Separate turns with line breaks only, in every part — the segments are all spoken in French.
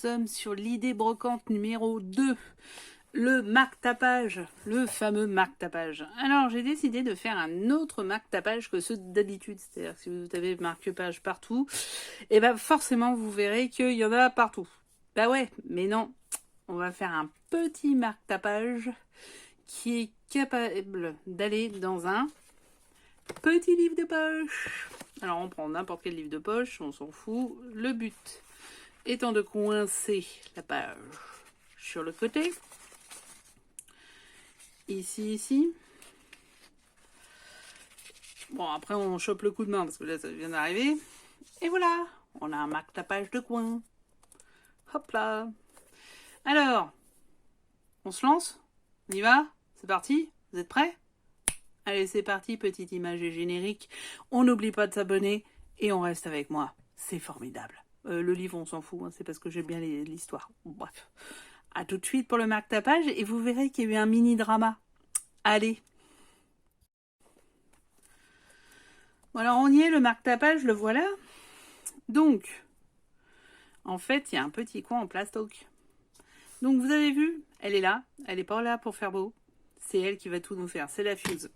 sommes sur l'idée brocante numéro 2. Le marque-tapage, le fameux marque-tapage. Alors, j'ai décidé de faire un autre marque-tapage que ceux d'habitude. C'est-à-dire que si vous avez marque-page partout, et ben forcément, vous verrez qu'il y en a partout. Bah ouais, mais non. On va faire un petit marque-tapage qui est capable d'aller dans un petit livre de poche. Alors, on prend n'importe quel livre de poche, on s'en fout. Le but étant de coincer la page sur le côté. Ici. Bon, après, on chope le coup de main parce que là, ça vient d'arriver. Et voilà, on a un marque-tapage de coin. Hop là. Alors, on se lance? On y va? C'est parti? Vous êtes prêts? Allez, c'est parti, petite image et générique. On n'oublie pas de s'abonner et on reste avec moi. C'est formidable. Le livre, on s'en fout, hein, c'est parce que j'aime bien l'histoire. Bref. A tout de suite pour le marque-tapage et vous verrez qu'il y a eu un mini-drama. Allez. Bon, alors on y est, le marque-tapage, le voilà. Donc, en fait, il y a un petit coin en plastoc. Donc vous avez vu, elle est là. Elle n'est pas là pour faire beau. C'est elle qui va tout nous faire. C'est la fuse.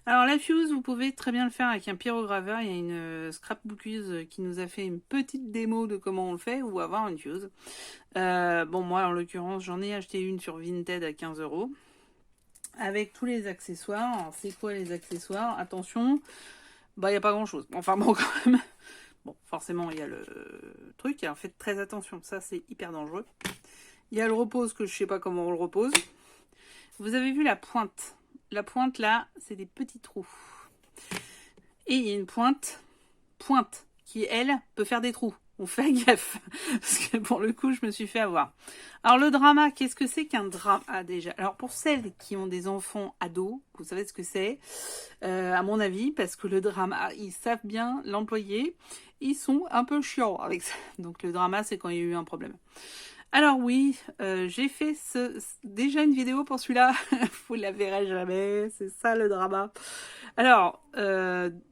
Alors la fuse, vous pouvez très bien le faire avec un pyrograveur. Il y a une scrapbookeuse qui nous a fait une petite démo de comment on le fait ou avoir une fuse. Bon, moi, en l'occurrence, j'en ai acheté une sur Vinted à 15 €. Avec tous les accessoires. Alors, c'est quoi les accessoires? Attention, bah, il n'y a pas grand-chose. Enfin bon, quand même. Bon, forcément, il y a le truc. Alors, faites très attention. Ça, c'est hyper dangereux. Il y a le repose que je sais pas comment on le repose. Vous avez vu la pointe. La pointe, là, c'est des petits trous. Et il y a une pointe, qui, elle, peut faire des trous. On fait gaffe. Parce que pour le coup, je me suis fait avoir. Alors, le drama, qu'est-ce que c'est qu'un drama déjà? Alors, pour celles qui ont des enfants ados, vous savez ce que c'est, à mon avis, parce que le drama, ils savent bien l'employer. Ils sont un peu chiants avec ça. Donc, le drama, c'est quand il y a eu un problème. Alors oui, j'ai fait déjà une vidéo pour celui-là. Vous la verrez jamais, c'est ça le drama. Alors,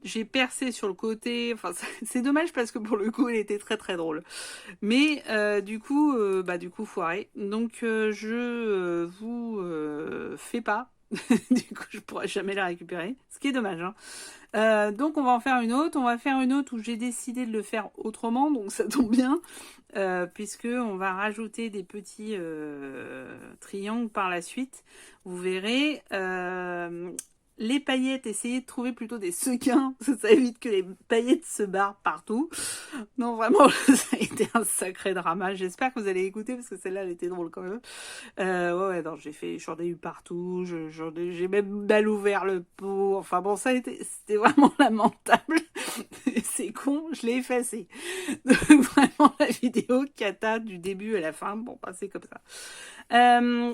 j'ai percé sur le côté. Enfin, c'est dommage parce que pour le coup, elle était très très drôle. Mais du coup, foiré. Donc, je vous fais pas. Du coup, je pourrai jamais la récupérer. Ce qui est dommage, hein. Donc on va en faire une autre. On va faire une autre où j'ai décidé de le faire autrement, donc ça tombe bien, puisque on va rajouter des petits triangles par la suite. Vous verrez. Les paillettes, essayez de trouver plutôt des sequins, parce que ça évite que les paillettes se barrent partout. Non, vraiment, ça a été un sacré drama. J'espère que vous allez écouter, parce que celle-là, elle était drôle quand même. Ouais, non, j'en ai eu partout. J'ai même mal ouvert le pot. Enfin bon, c'était vraiment lamentable. C'est con, je l'ai effacé. Donc, vraiment, la vidéo cata du début à la fin. Bon, bah, c'est comme ça.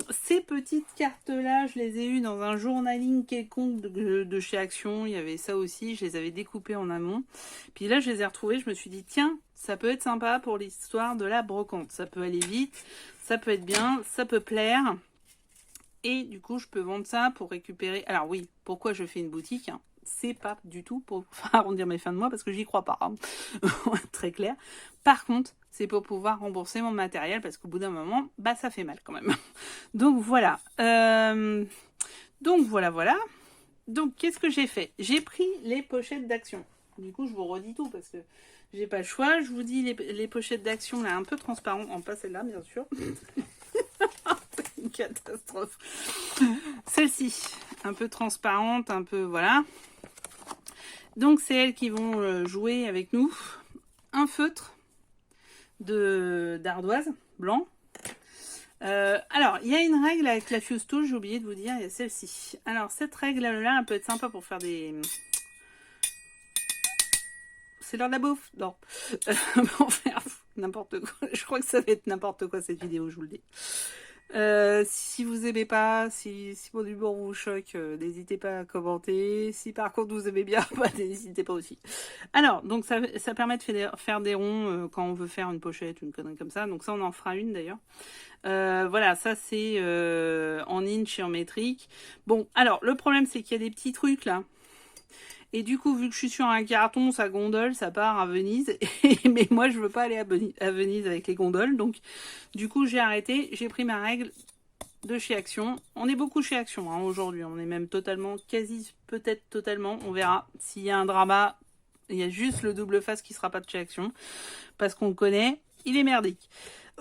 Ces petites cartes-là, je les ai eues dans un journaling quelconque de chez Action. Il y avait ça aussi, je les avais découpées en amont. Puis là, je les ai retrouvées, je me suis dit, tiens, ça peut être sympa pour l'histoire de la brocante. Ça peut aller vite, ça peut être bien, ça peut plaire. Et du coup, je peux vendre ça pour récupérer... Alors oui, pourquoi je fais une boutique, hein? C'est pas du tout pour arrondir mes fins de mois parce que j'y crois pas, hein. Très clair. Par contre, c'est pour pouvoir rembourser mon matériel parce qu'au bout d'un moment, bah ça fait mal quand même. Donc voilà. Voilà. Donc qu'est-ce que j'ai fait? J'ai pris les pochettes d'Action. Du coup, je vous redis tout parce que j'ai pas le choix. Je vous dis les pochettes d'Action là un peu transparentes. En pas celle-là, bien sûr. Une catastrophe. Celle-ci, un peu transparente, un peu voilà. Donc c'est elles qui vont jouer avec nous. Un feutre d'ardoise blanc. Alors, il y a une règle avec la fuse tool, j'ai oublié de vous dire, il y a celle-ci. Alors, cette règle-là, elle peut être sympa pour faire des... C'est l'heure de la bouffe? Non. Pour faire n'importe quoi. Je crois que ça va être n'importe quoi cette vidéo, je vous le dis. Si vous aimez pas, si mon humour vous choque, n'hésitez pas à commenter. Si par contre vous aimez bien, bah, n'hésitez pas aussi. Alors, donc ça permet de faire des ronds quand on veut faire une pochette, une connerie comme ça. Donc ça, on en fera une d'ailleurs. Voilà, ça c'est en inch et en métrique. Bon, alors le problème c'est qu'il y a des petits trucs là. Et du coup, vu que je suis sur un carton, ça gondole, ça part à Venise. Mais moi, je veux pas aller à Venise avec les gondoles. Donc, du coup, j'ai arrêté. J'ai pris ma règle de chez Action. On est beaucoup chez Action hein, aujourd'hui. On est même totalement, quasi, peut-être totalement. On verra. S'il y a un drama, il y a juste le double face qui sera pas de chez Action. Parce qu'on le connaît. Il est merdique.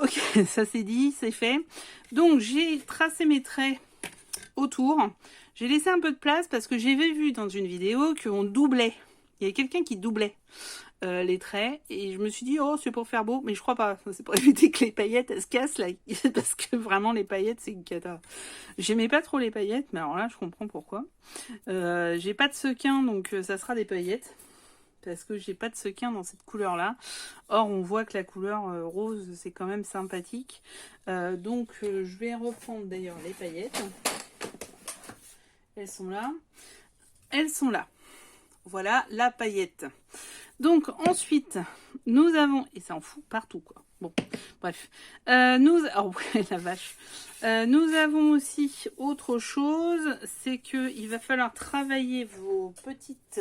Ok, ça c'est dit, c'est fait. Donc, j'ai tracé mes traits autour. J'ai laissé un peu de place parce que j'avais vu dans une vidéo qu'on doublait. Il y avait quelqu'un qui doublait les traits et je me suis dit oh c'est pour faire beau, mais je crois pas. C'est pour éviter que les paillettes elles se cassent là parce que vraiment les paillettes c'est une cata. J'aimais pas trop les paillettes, mais alors là je comprends pourquoi. J'ai pas de sequin donc ça sera des paillettes parce que j'ai pas de sequin dans cette couleur là. Or on voit que la couleur rose c'est quand même sympathique. Donc je vais reprendre d'ailleurs les paillettes. Elles sont là. Elles sont là. Voilà la paillette. Donc ensuite, nous avons... Et ça en fout partout quoi. Bon, bref. Oh ouais, la vache. Nous avons aussi autre chose. C'est qu'il va falloir travailler vos petites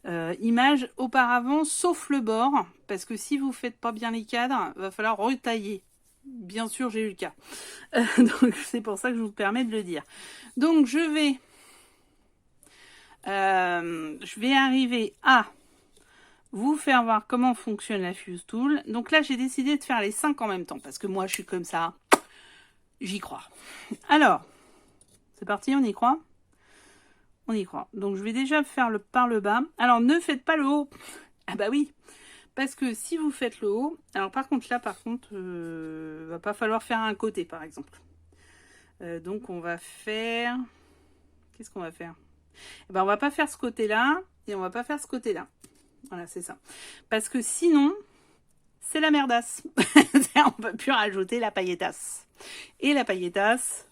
images auparavant, sauf le bord. Parce que si vous faites pas bien les cadres, il va falloir retailler. Bien sûr, j'ai eu le cas. Donc c'est pour ça que je vous permets de le dire. Donc je vais arriver à vous faire voir comment fonctionne la Fuse Tool. Donc là, j'ai décidé de faire les 5 en même temps parce que moi, je suis comme ça. J'y crois. Alors, c'est parti, on y croit? On y croit. Donc je vais déjà faire par le bas. Alors ne faites pas le haut. Ah bah oui. Parce que si vous faites le haut, alors par contre là, va pas falloir faire un côté par exemple. Donc on va faire... Qu'est-ce qu'on va faire? Eh ben, on va pas faire ce côté-là et on va pas faire ce côté-là. Voilà, c'est ça. Parce que sinon, c'est la merdasse. On peut plus rajouter la pailletasse. Et la pailletasse,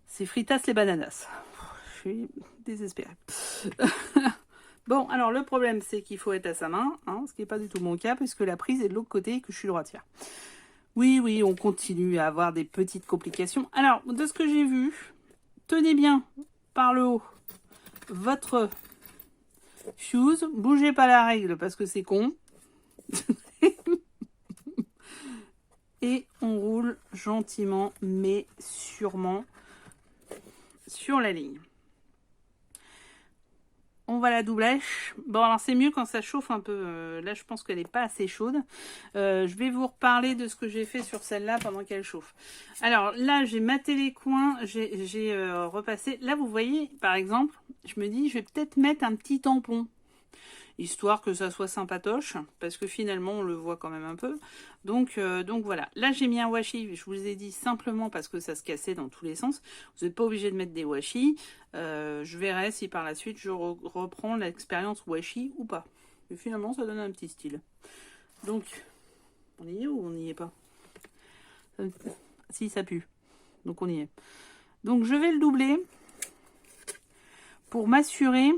c'est fritas les bananas. Je suis désespérée. Bon, alors le problème, c'est qu'il faut être à sa main, hein, ce qui n'est pas du tout mon cas, puisque la prise est de l'autre côté et que je suis droitière. Oui, on continue à avoir des petites complications. Alors, de ce que j'ai vu, tenez bien par le haut votre Fuse. Bougez pas la règle parce que c'est con. Et on roule gentiment, mais sûrement sur la ligne. On va la doublèche. Bon, alors c'est mieux quand ça chauffe un peu. Là, je pense qu'elle n'est pas assez chaude. Je vais vous reparler de ce que j'ai fait sur celle-là pendant qu'elle chauffe. Alors là, j'ai maté les coins. J'ai repassé. Là, vous voyez, par exemple, je me dis, je vais peut-être mettre un petit tampon. Histoire que ça soit sympatoche, parce que finalement, on le voit quand même un peu. Donc voilà. Là, j'ai mis un washi. Je vous ai dit simplement parce que ça se cassait dans tous les sens. Vous n'êtes pas obligé de mettre des washi. Je verrai si par la suite, je reprends l'expérience washi ou pas. Et finalement, ça donne un petit style. Donc, on y est ou on n'y est pas? Si, ça pue. Donc, on y est. Donc, je vais le doubler pour m'assurer...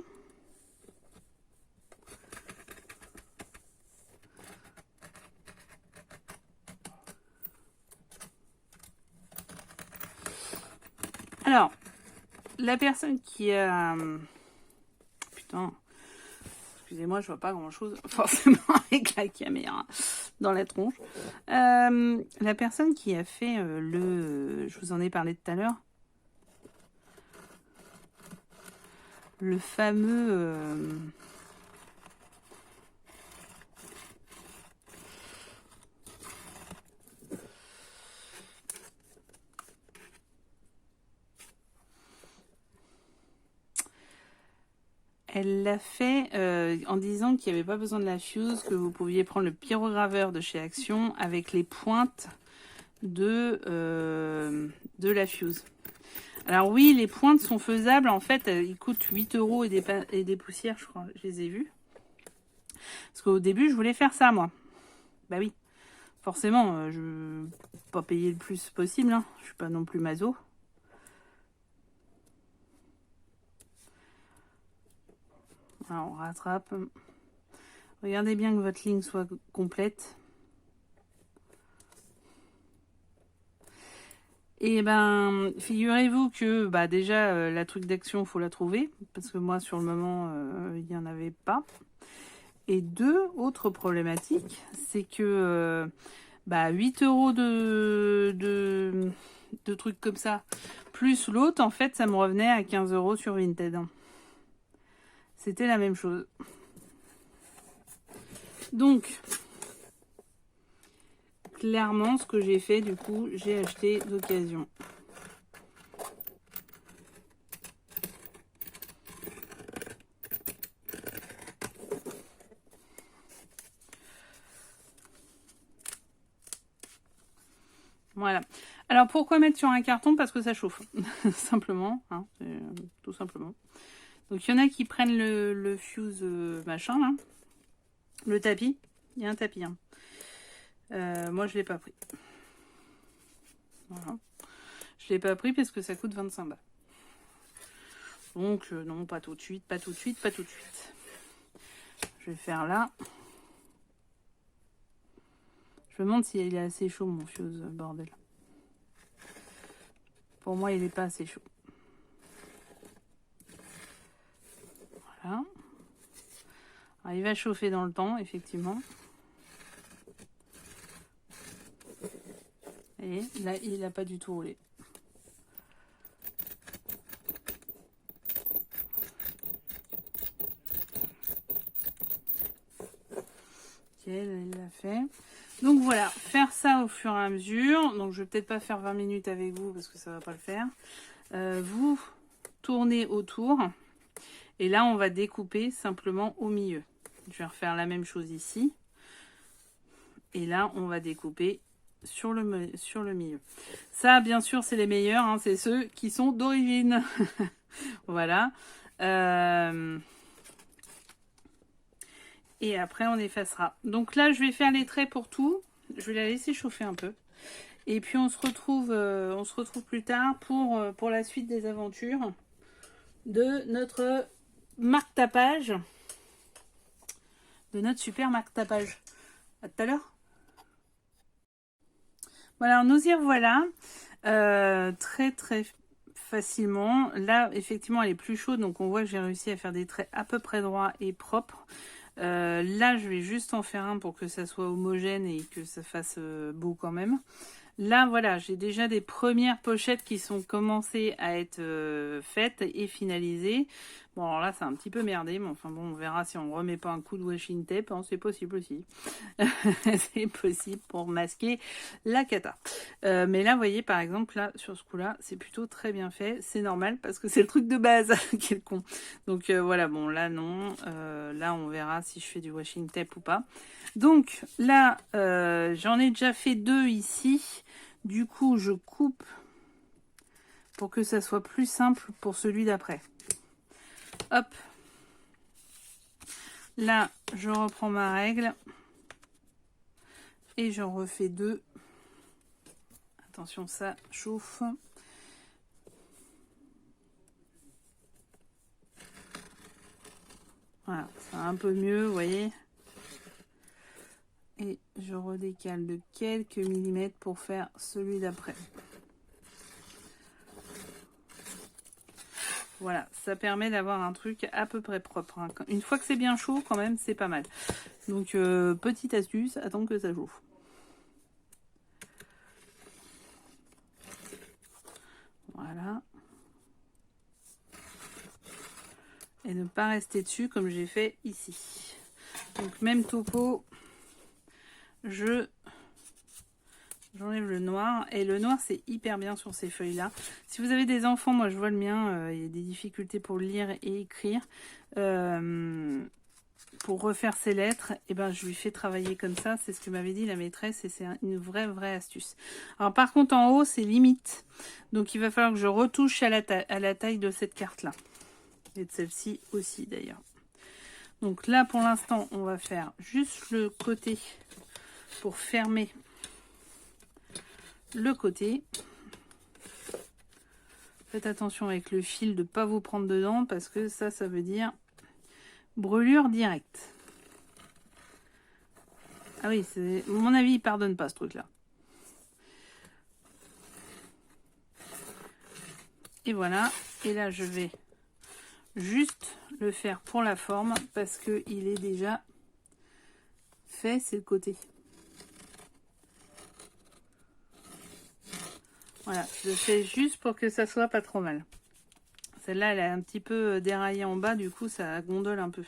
Alors, la personne qui a... Putain, excusez-moi, je vois pas grand-chose, forcément, avec la caméra dans la tronche. La personne qui a fait je vous en ai parlé tout à l'heure, le fameux... Elle l'a fait en disant qu'il n'y avait pas besoin de la Fuse, que vous pouviez prendre le pyrograveur de chez Action avec les pointes de la Fuse. Alors oui, les pointes sont faisables. En fait, ils coûtent 8 € et des poussières, je crois. Je les ai vues. Parce qu'au début, je voulais faire ça, moi. Bah oui. Forcément, je ne veux pas payer le plus possible. Hein. Je suis pas non plus maso. Alors, on rattrape. Regardez bien que votre ligne soit complète. Et ben, figurez-vous que bah déjà la truc d'action, faut la trouver parce que moi sur le moment il n'y en avait pas. Et deux autres problématiques, c'est que bah 8 € de trucs comme ça, plus l'autre, en fait, ça me revenait à 15 € sur Vinted. C'était la même chose. Donc, clairement, ce que j'ai fait, du coup, j'ai acheté d'occasion. Voilà. Alors, pourquoi mettre sur un carton? Parce que ça chauffe. Simplement, hein, tout simplement. Donc, il y en a qui prennent le fuse machin, là. Le tapis. Il y a un tapis, hein. Moi, je l'ai pas pris. Voilà. Je l'ai pas pris parce que ça coûte 25 balles. Donc, non, pas tout de suite, pas tout de suite, pas tout de suite. Je vais faire là. Je me demande s'il est assez chaud, mon fuse, bordel. Pour moi, il n'est pas assez chaud. Voilà. Alors, il va chauffer dans le temps, effectivement. Et là, il n'a pas du tout roulé. Ok, là, il l'a fait. Donc voilà, faire ça au fur et à mesure. Donc je vais peut-être pas faire 20 minutes avec vous parce que ça va pas le faire. Vous tournez autour. Et là, on va découper simplement au milieu. Je vais refaire la même chose ici. Et là, on va découper sur le milieu. Ça, bien sûr, c'est les meilleurs. Hein, c'est ceux qui sont d'origine. Voilà. Et après, on effacera. Donc là, je vais faire les traits pour tout. Je vais la laisser chauffer un peu. Et puis, on se retrouve plus tard pour la suite des aventures de notre marque-tapage. De notre super marque-tapage. À tout à l'heure. Voilà, nous y revoilà. Très, très facilement. Là, effectivement, elle est plus chaude. Donc, on voit que j'ai réussi à faire des traits à peu près droits et propres. Là, je vais juste en faire un pour que ça soit homogène et que ça fasse beau quand même. Là, voilà, j'ai déjà des premières pochettes qui sont commencées à être faites et finalisées. Bon, alors là, c'est un petit peu merdé, mais enfin bon, on verra si on remet pas un coup de washing tape. Hein, c'est possible aussi. C'est possible pour masquer la cata. Mais là, vous voyez, par exemple, là, sur ce coup-là, c'est plutôt très bien fait. C'est normal parce que c'est le truc de base. Quel con. Donc voilà, bon, là, non. Là, on verra si je fais du washing tape ou pas. Donc là, j'en ai déjà fait 2 ici. Du coup, je coupe pour que ça soit plus simple pour celui d'après. Hop. Là, je reprends ma règle. Et j'en refais 2. Attention, ça chauffe. Voilà, ça va un peu mieux, vous voyez. Et je redécale de quelques millimètres pour faire celui d'après. Voilà, ça permet d'avoir un truc à peu près propre. Hein. Une fois que c'est bien chaud, quand même, c'est pas mal. Donc, petite astuce, attends que ça chauffe. Voilà. Et ne pas rester dessus comme j'ai fait ici. Donc, même topo, j'enlève le noir. Et le noir, c'est hyper bien sur ces feuilles-là. Si vous avez des enfants, moi je vois le mien, il y a des difficultés pour lire et écrire. Pour refaire ses lettres, et ben, je lui fais travailler comme ça. C'est ce que m'avait dit la maîtresse et c'est une vraie astuce. Alors par contre, en haut, c'est limite. Donc il va falloir que je retouche à la taille de cette carte-là. Et de celle-ci aussi d'ailleurs. Donc là, pour l'instant, on va faire juste le côté pour fermer le côté. Faites attention avec le fil de ne pas vous prendre dedans parce que ça veut dire brûlure directe. Ah oui, mon avis, il pardonne pas ce truc-là. Et voilà. Et là, je vais juste le faire pour la forme parce que il est déjà fait, c'est le côté. Voilà, je le fais juste pour que ça soit pas trop mal. Celle-là, elle a un petit peu déraillé en bas, du coup, ça gondole un peu.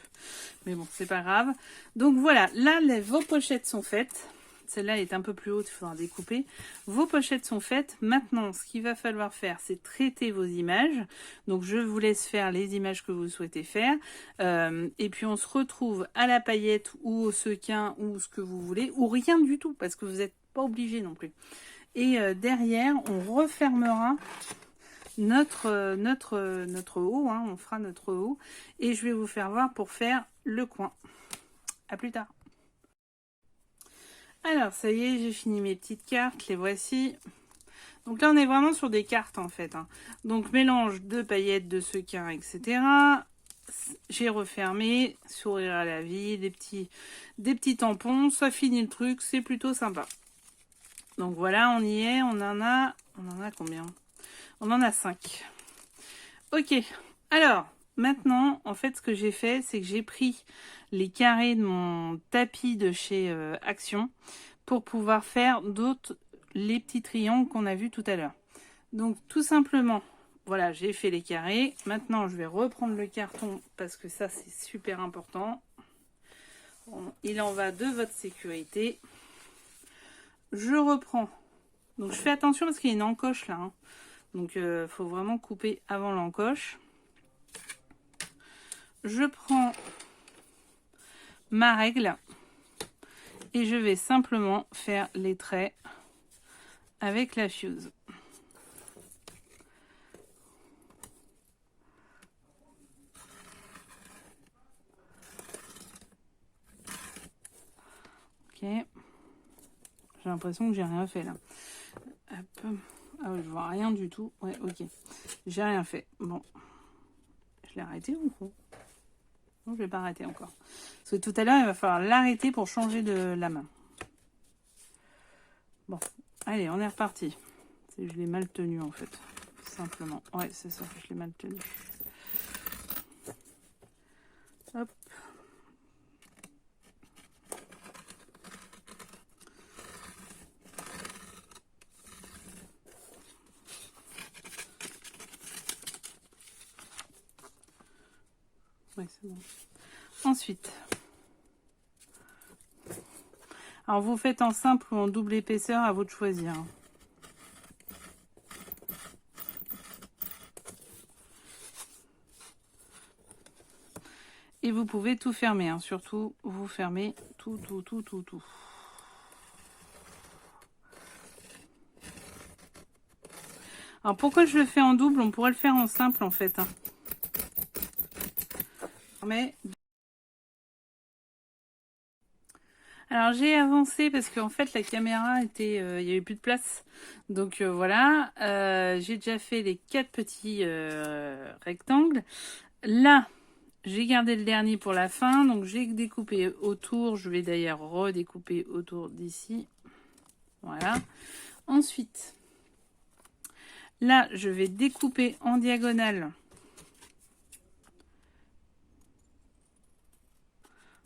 Mais bon, c'est pas grave. Donc voilà, là, vos pochettes sont faites. Celle-là est un peu plus haute, il faudra découper. Vos pochettes sont faites. Maintenant, ce qu'il va falloir faire, c'est traiter vos images. Donc, je vous laisse faire les images que vous souhaitez faire. Et puis, on se retrouve à la paillette ou au sequin ou ce que vous voulez. Ou rien du tout, parce que vous n'êtes pas obligé non plus. Et derrière, on refermera notre haut, hein, on fera notre haut, et je vais vous faire voir pour faire le coin. À plus tard. Alors, ça y est, j'ai fini mes petites cartes, les voici. Donc là, on est vraiment sur des cartes, en fait. Hein. Donc, mélange de paillettes, de sequins, etc. J'ai refermé, sourire à la vie, des petits tampons, ça finit le truc, c'est plutôt sympa. Donc voilà, on y est, on en a combien? On en a 5. Ok, alors, maintenant, en fait, ce que j'ai fait, c'est que j'ai pris les carrés de mon tapis de chez Action pour pouvoir faire les petits triangles qu'on a vus tout à l'heure. Donc, tout simplement, voilà, j'ai fait les carrés. Maintenant, je vais reprendre le carton parce que ça, c'est super important. Bon, il en va de votre sécurité. Je reprends. Donc, je fais attention parce qu'il y a une encoche là. Hein. Donc, il faut vraiment couper avant l'encoche. Je prends ma règle et je vais simplement faire les traits avec la fuse. Ok. J'ai l'impression que j'ai rien fait là. Hop. Ah oui, je vois rien du tout. Ouais, ok. J'ai rien fait. Bon. Je l'ai arrêté ou quoi? Non, je vais pas arrêter encore. Parce que tout à l'heure, il va falloir l'arrêter pour changer de la main. Bon. Allez, on est reparti. Je l'ai mal tenu en fait. Simplement. Ouais, c'est ça. Je l'ai mal tenu. Hop. Ouais, c'est bon. Ensuite, alors vous faites en simple ou en double épaisseur, à vous de choisir. Et vous pouvez tout fermer, hein. Surtout vous fermez tout. Alors pourquoi je le fais en double? On pourrait le faire en simple en fait. Hein. Mais alors j'ai avancé parce qu'en fait la caméra était, il n'y avait plus de place. Donc voilà, j'ai déjà fait les 4 petits rectangles. Là, j'ai gardé le dernier pour la fin, donc j'ai découpé autour. Je vais d'ailleurs redécouper autour d'ici. Voilà. Ensuite, là, je vais découper en diagonale.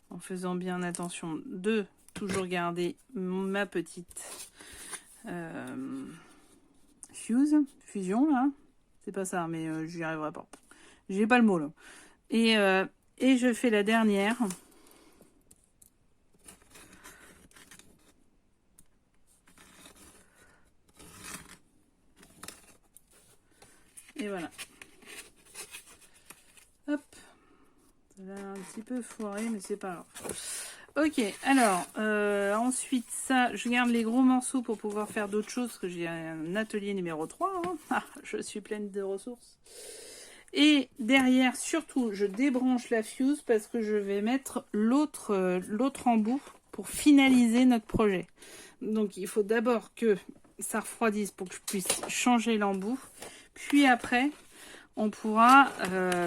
En faisant bien attention de toujours garder ma petite fusion là. C'est pas ça, mais j'y arriverai pas. J'ai pas le mot là. Et je fais la dernière. Et voilà. Hop. Ça va un petit peu foiré, mais c'est pas grave. Ok, alors, ensuite, ça, je garde les gros morceaux pour pouvoir faire d'autres choses, parce que j'ai un atelier numéro 3. Hein. Ah, je suis pleine de ressources. Et derrière, surtout, je débranche la fuse parce que je vais mettre l'autre embout pour finaliser notre projet. Donc, il faut d'abord que ça refroidisse pour que je puisse changer l'embout. Puis après, on pourra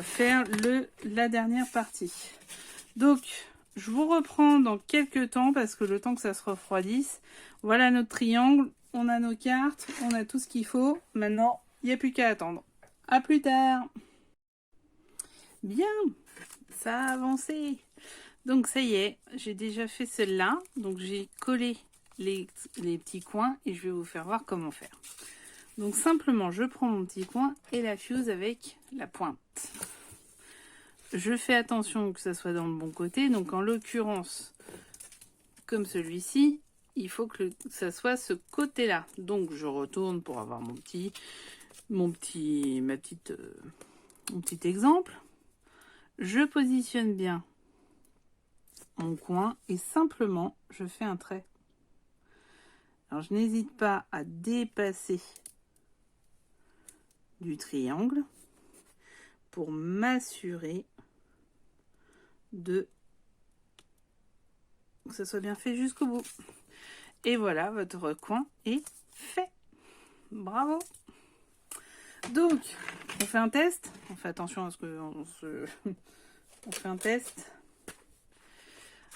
faire la dernière partie. Donc, je vous reprends dans quelques temps parce que le temps que ça se refroidisse. Voilà notre triangle, on a nos cartes, on a tout ce qu'il faut. Maintenant, il n'y a plus qu'à attendre. À plus tard. Bien, ça a avancé. Donc ça y est, j'ai déjà fait celle-là. Donc j'ai collé les petits coins et je vais vous faire voir comment faire. Donc simplement, je prends mon petit coin et la fuse avec la pointe. Je fais attention que ça soit dans le bon côté. Donc en l'occurrence, comme celui-ci, il faut que ça soit ce côté-là. Donc je retourne pour avoir mon petit exemple. Je positionne bien mon coin et simplement je fais un trait. Alors je n'hésite pas à dépasser du triangle pour m'assurer que ça soit bien fait jusqu'au bout. Et voilà, votre coin est fait. Bravo. Donc, on fait un test. On fait attention à ce que on fait un test.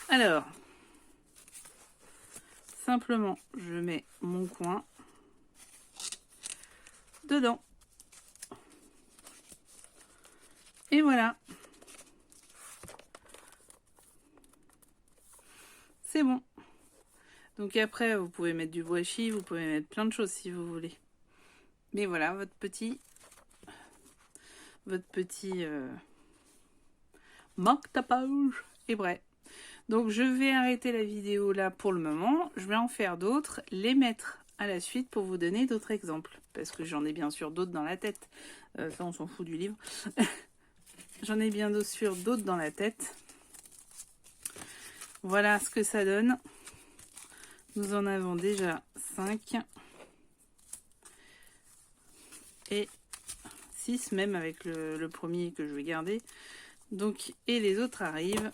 Alors, simplement, je mets mon coin dedans. Et voilà. C'est bon. Donc après, vous pouvez mettre du washi, vous pouvez mettre plein de choses si vous voulez. Mais voilà, votre petit marque-tapage est prêt. Donc je vais arrêter la vidéo là pour le moment. Je vais en faire d'autres, les mettre à la suite pour vous donner d'autres exemples. Parce que j'en ai bien sûr d'autres dans la tête. Ça, on s'en fout du livre. J'en ai bien sûr d'autres dans la tête. Voilà ce que ça donne. Nous en avons déjà 5. Et 6 même avec le premier que je vais garder. Donc, et les autres arrivent.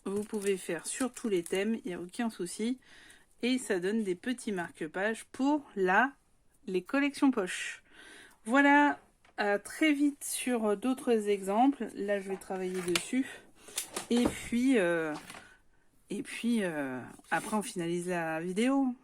Vous pouvez faire sur tous les thèmes, il n'y a aucun souci. Et ça donne des petits marque-pages pour les collections poches. Voilà, à très vite sur d'autres exemples. Là, je vais travailler dessus. Et puis après, on finalise la vidéo.